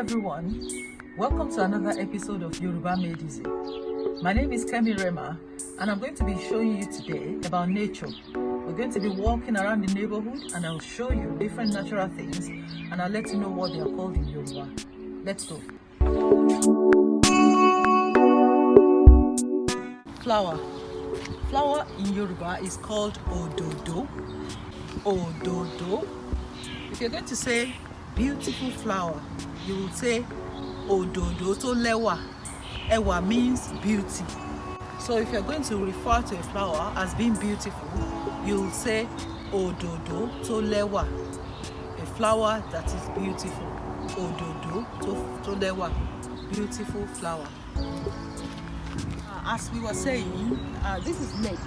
everyone, welcome to another episode of Yoruba Made Easy. My name is Kemi Rhema and I'm going to be showing you today about nature. We're going to be walking around the neighborhood and I'll show you different natural things and I'll let you know what they are called in Yoruba. Let's go. Flower. Flower in Yoruba is called ododo. Ododo. If you're going to say beautiful flower, you will say ododo to lewa. Ewa means beauty. So if you're going to refer to a flower as being beautiful, you will say ododo to lewa. A flower that is beautiful. Ododo to lewa. Beautiful flower. As we were saying, this is lake.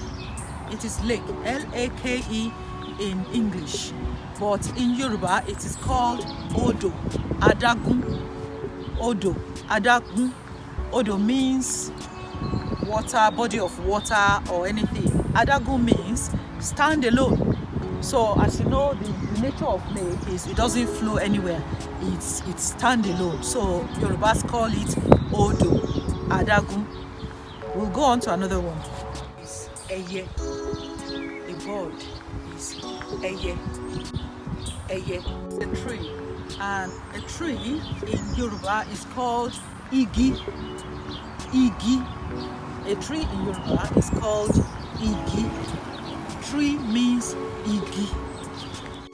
It is lake, L-A-K-E in English. But in Yoruba, it is called Odo, Adagun. Odo, Adagun. Odo means water, body of water or anything. Adagun means stand alone. So as you know, the nature of lake is it doesn't flow anywhere. It's stand alone. So Yorubas call it Odo, Adagun. We'll go on to another one. It's Eye. A bird is Eye. Eye. It's a tree. And a tree in Yoruba is called Igi. Igi. A tree in Yoruba is called Igi. Tree means Igi.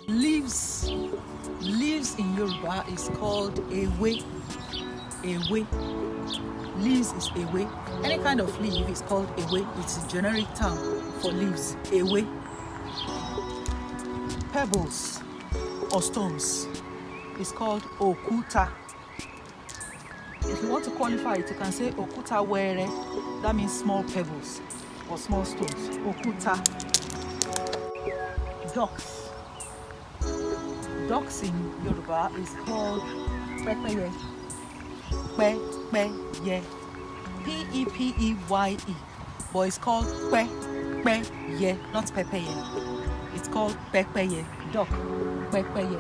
Leaves. Leaves in Yoruba is called Ewe. Ewe. Leaves is Ewe. Any kind of leaf is called Ewe. It's a generic term for leaves. Ewe. Pebbles or stones is called Okuta. If you want to qualify it, you can say Okuta were. That means small pebbles or small stones. Okuta. Ducks. Ducks in Yoruba is called Pepeye. Pepeye. P-E-P-E-Y-E. But it's called Pepeye, not Pepeye. It's called Pepeye. Duck. Pepeye.